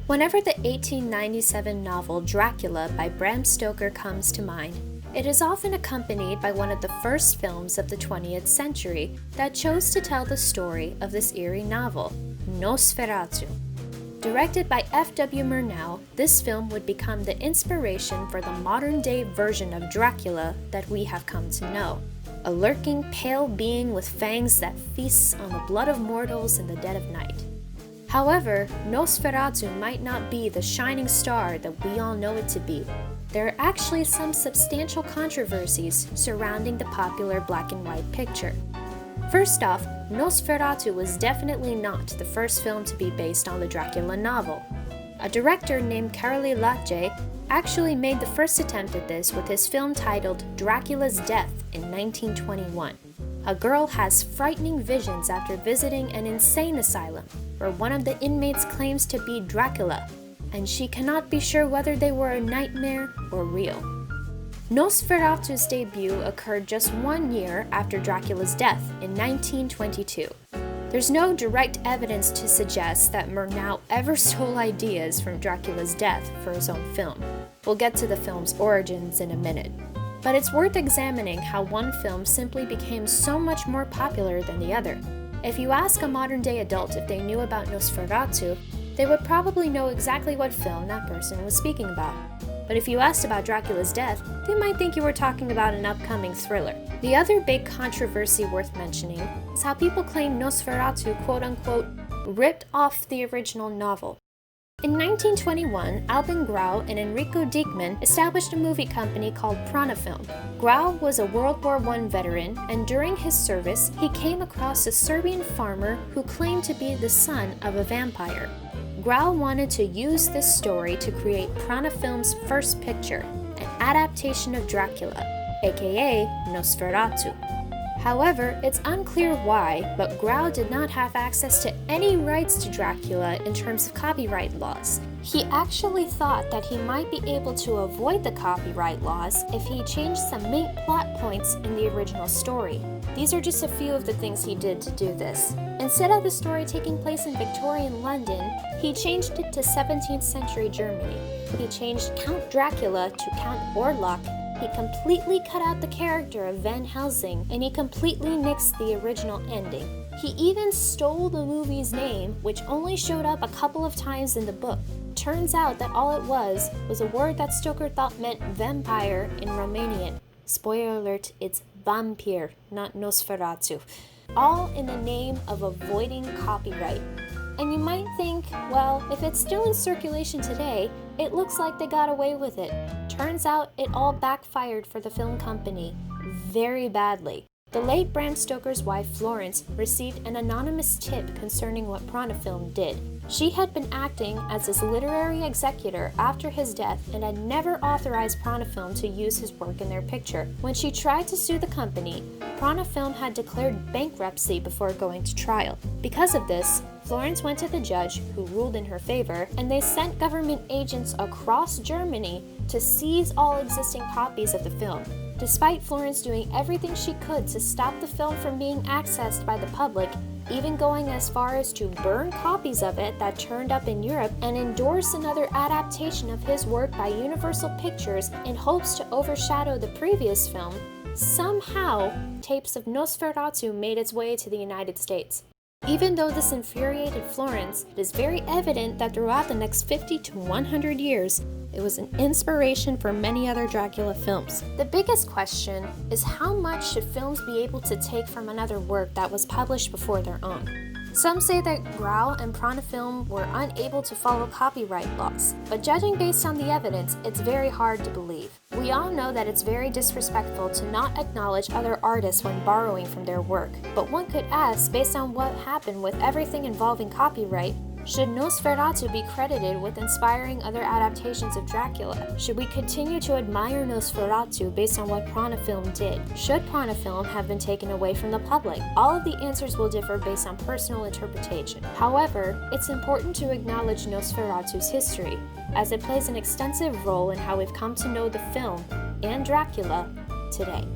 Whenever the 1897 novel Dracula by Bram Stoker comes to mind, it is often accompanied by one of the first films of the 20th century that chose to tell the story of this eerie novel, Nosferatu. Directed by F.W. Murnau, this film would become the inspiration for the modern-day version of Dracula that we have come to know. A lurking, pale being with fangs that feasts on the blood of mortals in the dead of night. However, Nosferatu might not be the shining star that we all know it to be. There are actually some substantial controversies surrounding the popular black and white picture. First off, Nosferatu was definitely not the first film to be based on the Dracula novel. A director named Karli Latje actually made the first attempt at this with his film titled Dracula's Death in 1921. A girl has frightening visions after visiting an insane asylum where one of the inmates claims to be Dracula, and she cannot be sure whether they were a nightmare or real. Nosferatu's debut occurred just 1 year after Dracula's death in 1922. There's no direct evidence to suggest that Murnau ever stole ideas from Dracula's death for his own film. We'll get to the film's origins in a minute. But it's worth examining how one film simply became so much more popular than the other. If you ask a modern-day adult if they knew about Nosferatu, they would probably know exactly what film that person was speaking about. But if you asked about Dracula's death, they might think you were talking about an upcoming thriller. The other big controversy worth mentioning is how people claim Nosferatu quote-unquote ripped off the original novel. In 1921, Albin Grau and Enrico Diekmann established a movie company called Pronafilm. Grau was a World War I veteran, and during his service, he came across a Serbian farmer who claimed to be the son of a vampire. Grau wanted to use this story to create Pronafilm's first picture, an adaptation of Dracula, aka Nosferatu. However, it's unclear why, but Grau did not have access to any rights to Dracula in terms of copyright laws. He actually thought that he might be able to avoid the copyright laws if he changed some main plot points in the original story. These are just a few of the things he did to do this. Instead of the story taking place in Victorian London, he changed it to 17th century Germany. He changed Count Dracula to Count Orlok. He completely cut out the character of Van Helsing, and he completely nixed the original ending. He even stole the movie's name, which only showed up a couple of times in the book. Turns out that all it was a word that Stoker thought meant vampire in Romanian. Spoiler alert, it's vampir, not Nosferatu. All in the name of avoiding copyright. And you might think, well, if it's still in circulation today, it looks like they got away with it. Turns out it all backfired for the film company, very badly. The late Bram Stoker's wife, Florence, received an anonymous tip concerning what Pronafilm did. She had been acting as his literary executor after his death and had never authorized Pronafilm to use his work in their picture. When she tried to sue the company, Pronafilm had declared bankruptcy before going to trial. Because of this, Florence went to the judge, who ruled in her favor, and they sent government agents across Germany to seize all existing copies of the film. Despite Florence doing everything she could to stop the film from being accessed by the public, even going as far as to burn copies of it that turned up in Europe and endorse another adaptation of his work by Universal Pictures in hopes to overshadow the previous film, somehow tapes of Nosferatu made its way to the United States. Even though this infuriated Florence, it is very evident that throughout the next 50 to 100 years, it was an inspiration for many other Dracula films. The biggest question is how much should films be able to take from another work that was published before their own? Some say that Grau and Pronafilm were unable to follow copyright laws, but judging based on the evidence, it's very hard to believe. We all know that it's very disrespectful to not acknowledge other artists when borrowing from their work, but one could ask, based on what happened with everything involving copyright, should Nosferatu be credited with inspiring other adaptations of Dracula? Should we continue to admire Nosferatu based on what Pronafilm did? Should Pronafilm have been taken away from the public? All of the answers will differ based on personal interpretation. However, it's important to acknowledge Nosferatu's history, as it plays an extensive role in how we've come to know the film and Dracula today.